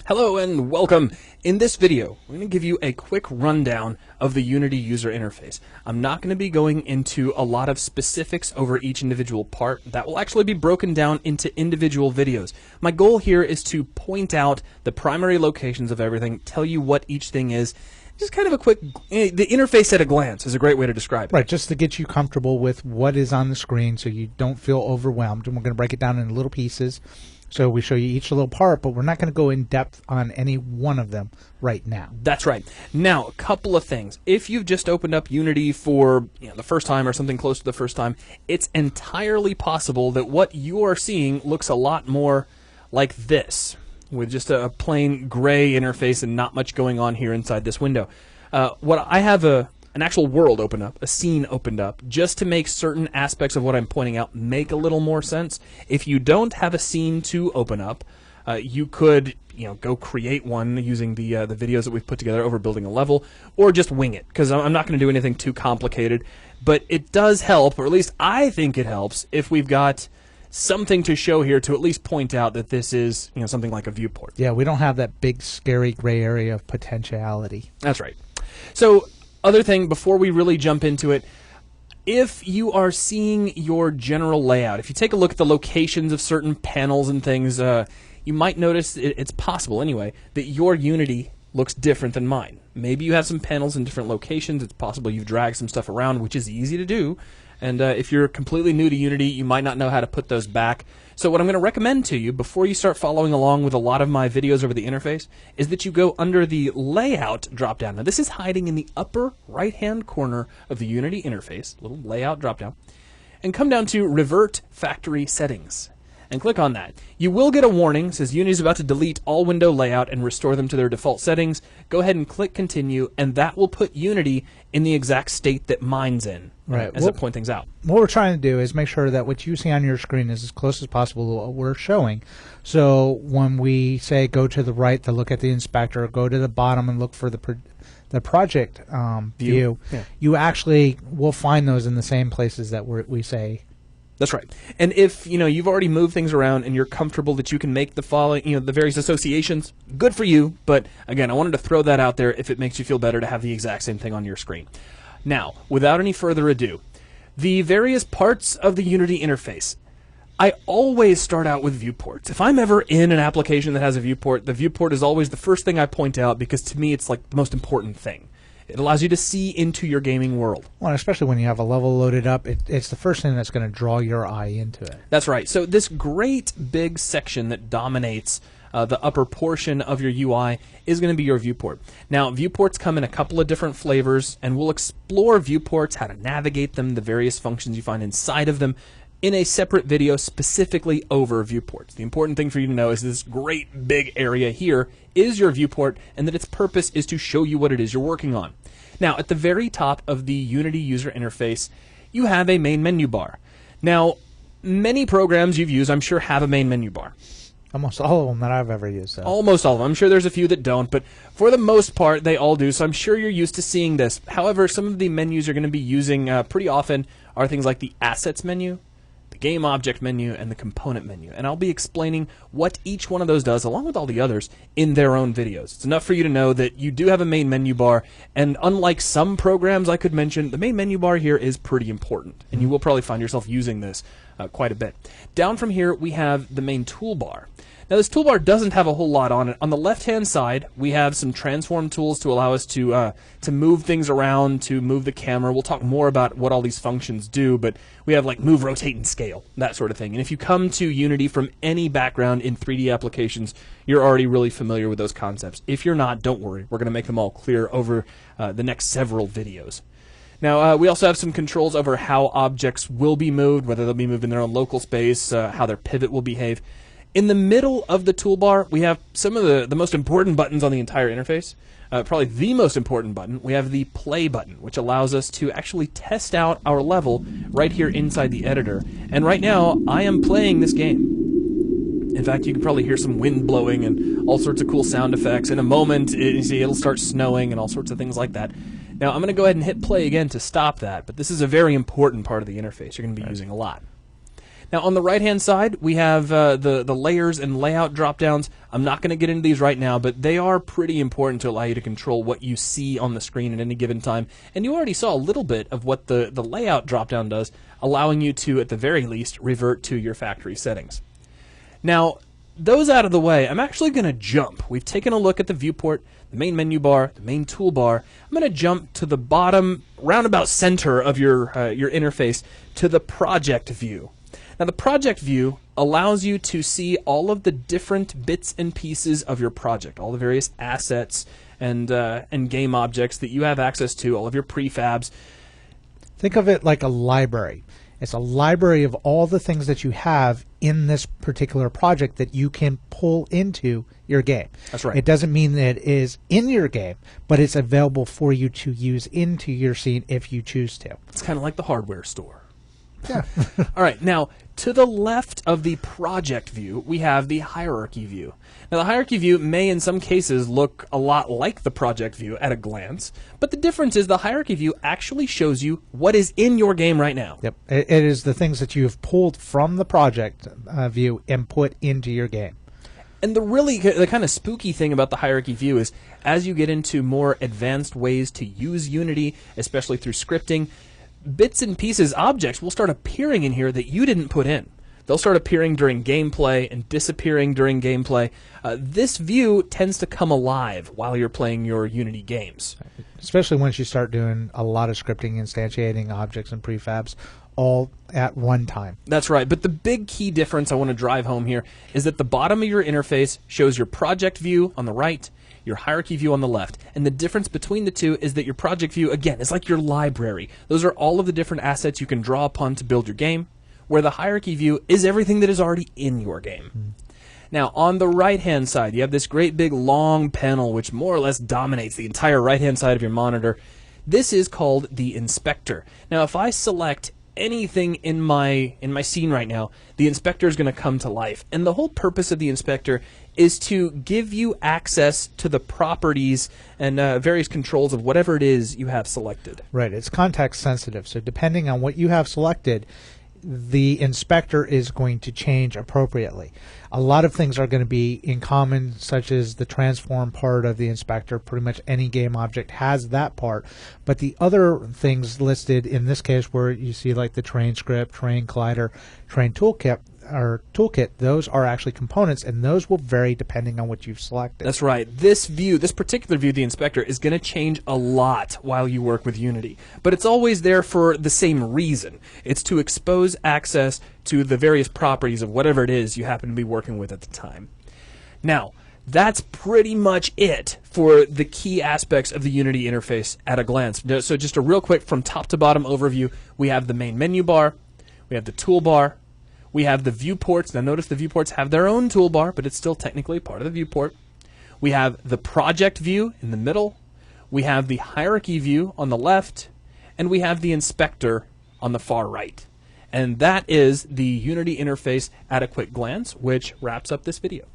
Hello and welcome. In this video, we're going to give you a quick rundown of the Unity user interface. I'm not going to be going into a lot of specifics over each individual part. That will actually be broken down into individual videos. My goal here is to point out the primary locations of everything, tell you what each thing is. Just kind of a quick, the interface at a glance is a great way to describe it. Right, just to get you comfortable with what is on the screen so you don't feel overwhelmed. And we're going to break it down into little pieces. So we show you each little part, but we're not going to go in depth on any one of them right now. That's right. Now, a couple of things. If you've just opened up Unity for the first time or something close to the first time, it's entirely possible that what you are seeing looks a lot more like this, with just a plain gray interface and not much going on here inside this window. What I have an actual world open up, a scene opened up, just to make certain aspects of what I'm pointing out make a little more sense. If you don't have a scene to open up, you could go create one using the videos that we've put together over building a level, or just wing it, because I'm not going to do anything too complicated. But it does help, or at least I think it helps, if we've got something to show here to at least point out that this is something like a viewport. Yeah, we don't have that big scary gray area of potentiality. That's right. So other thing, before we really jump into it, if you are seeing your general layout, if you take a look at the locations of certain panels and things, you might notice, it's possible anyway, that your Unity looks different than mine. Maybe you have some panels in different locations. It's possible you've dragged some stuff around, which is easy to do. And if you're completely new to Unity, you might not know how to put those back. So what I'm going to recommend to you before you start following along with a lot of my videos over the interface is that you go under the Layout drop-down. Now this is hiding in the upper right-hand corner of the Unity interface, little Layout drop-down, and come down to Revert Factory Settings. And click on that. You will get a warning. It says Unity is about to delete all window layout and restore them to their default settings. Go ahead and click continue, and that will put Unity in the exact state that mine's in, right, as I point things out. What we're trying to do is make sure that what you see on your screen is as close as possible to what we're showing. So when we say go to the right to look at the inspector, go to the bottom and look for the project view, yeah, you actually will find those in the same places that we say. That's right. And if you've already moved things around and you're comfortable that you can make the following, the various associations, good for you. But again, I wanted to throw that out there if it makes you feel better to have the exact same thing on your screen. Now, without any further ado, the various parts of the Unity interface. I always start out with viewports. If I'm ever in an application that has a viewport, the viewport is always the first thing I point out because to me it's like the most important thing. It allows you to see into your gaming world. Well, especially when you have a level loaded up, it's the first thing that's going to draw your eye into it. That's right. So this great big section that dominates the upper portion of your UI is going to be your viewport. Now, viewports come in a couple of different flavors, and we'll explore viewports, how to navigate them, the various functions you find inside of them, in a separate video specifically over viewports. The important thing for you to know is this great big area here is your viewport, and that its purpose is to show you what it is you're working on. Now, at the very top of the Unity user interface, you have a main menu bar. Now, many programs you've used, I'm sure, have a main menu bar. Almost all of them that I've ever used. So. Almost all of them. I'm sure there's a few that don't, but for the most part, they all do, so I'm sure you're used to seeing this. However, some of the menus you're going to be using pretty often are things like the Assets menu, the Game Object menu, and the Component menu. And I'll be explaining what each one of those does, along with all the others, in their own videos. It's enough for you to know that you do have a main menu bar, and unlike some programs I could mention, the main menu bar here is pretty important, and you will probably find yourself using this quite a bit. Down from here, we have the main toolbar. Now, this toolbar doesn't have a whole lot on it. On the left-hand side, we have some transform tools to allow us to move things around, to move the camera. We'll talk more about what all these functions do, but we have like move, rotate, and scale, that sort of thing. And if you come to Unity from any background in 3D applications, you're already really familiar with those concepts. If you're not, don't worry. We're going to make them all clear over the next several videos. Now, we also have some controls over how objects will be moved, whether they'll be moved in their own local space, how their pivot will behave. In the middle of the toolbar, we have some of the most important buttons on the entire interface. Probably the most important button. We have the play button, which allows us to actually test out our level right here inside the editor. And right now, I am playing this game. In fact, you can probably hear some wind blowing and all sorts of cool sound effects. In a moment, it'll start snowing and all sorts of things like that. Now, I'm going to go ahead and hit play again to stop that, but this is a very important part of the interface you're going to be using a lot. Now, on the right-hand side, we have the layers and layout drop-downs. I'm not going to get into these right now, but they are pretty important to allow you to control what you see on the screen at any given time. And you already saw a little bit of what the layout drop-down does, allowing you to, at the very least, revert to your factory settings. Now, those out of the way, I'm actually going to jump. We've taken a look at the viewport, the main menu bar, the main toolbar. I'm going to jump to the bottom, roundabout center of your interface, to the project view. Now, the project view allows you to see all of the different bits and pieces of your project, all the various assets and game objects that you have access to, all of your prefabs. Think of it like a library. It's a library of all the things that you have in this particular project that you can pull into your game. That's right. It doesn't mean that it is in your game, but it's available for you to use into your scene if you choose to. It's kind of like the hardware store. Yeah. All right, now, to the left of the project view, we have the hierarchy view. Now, the hierarchy view may, in some cases, look a lot like the project view at a glance, but the difference is the hierarchy view actually shows you what is in your game right now. Yep. It is the things that you have pulled from the project view and put into your game. And the kind of spooky thing about the hierarchy view is as you get into more advanced ways to use Unity, especially through scripting, bits and pieces, objects will start appearing in here that you didn't put in. They'll start appearing during gameplay and disappearing during gameplay. This view tends to come alive while you're playing your Unity games. Especially once you start doing a lot of scripting, instantiating objects and prefabs all at one time. That's right, but the big key difference I want to drive home here is that the bottom of your interface shows your project view on the right, your hierarchy view on the left. And the difference between the two is that your project view, again, is like your library. Those are all of the different assets you can draw upon to build your game, where the hierarchy view is everything that is already in your game. Now, on the right-hand side, you have this great big long panel which more or less dominates the entire right-hand side of your monitor. This is called the inspector. Now, if I select anything in my scene right now, the inspector is going to come to life. And the whole purpose of the inspector is to give you access to the properties and various controls of whatever it is you have selected. Right. It's context sensitive. So depending on what you have selected, the inspector is going to change appropriately. A lot of things are going to be in common, such as the transform part of the inspector. Pretty much any game object has that part. But the other things listed in this case, where you see like the train script, train collider, train toolkit, those are actually components, and those will vary depending on what you've selected. That's right. This particular view, the inspector, is going to change a lot while you work with Unity. But it's always there for the same reason. It's to expose access to the various properties of whatever it is you happen to be working with at the time. Now, that's pretty much it for the key aspects of the Unity interface at a glance. So just a real quick from top to bottom overview, we have the main menu bar, we have the toolbar, we have the viewports. Now notice the viewports have their own toolbar, but it's still technically part of the viewport. We have the project view in the middle. We have the hierarchy view on the left. And we have the inspector on the far right. And that is the Unity interface at a quick glance, which wraps up this video.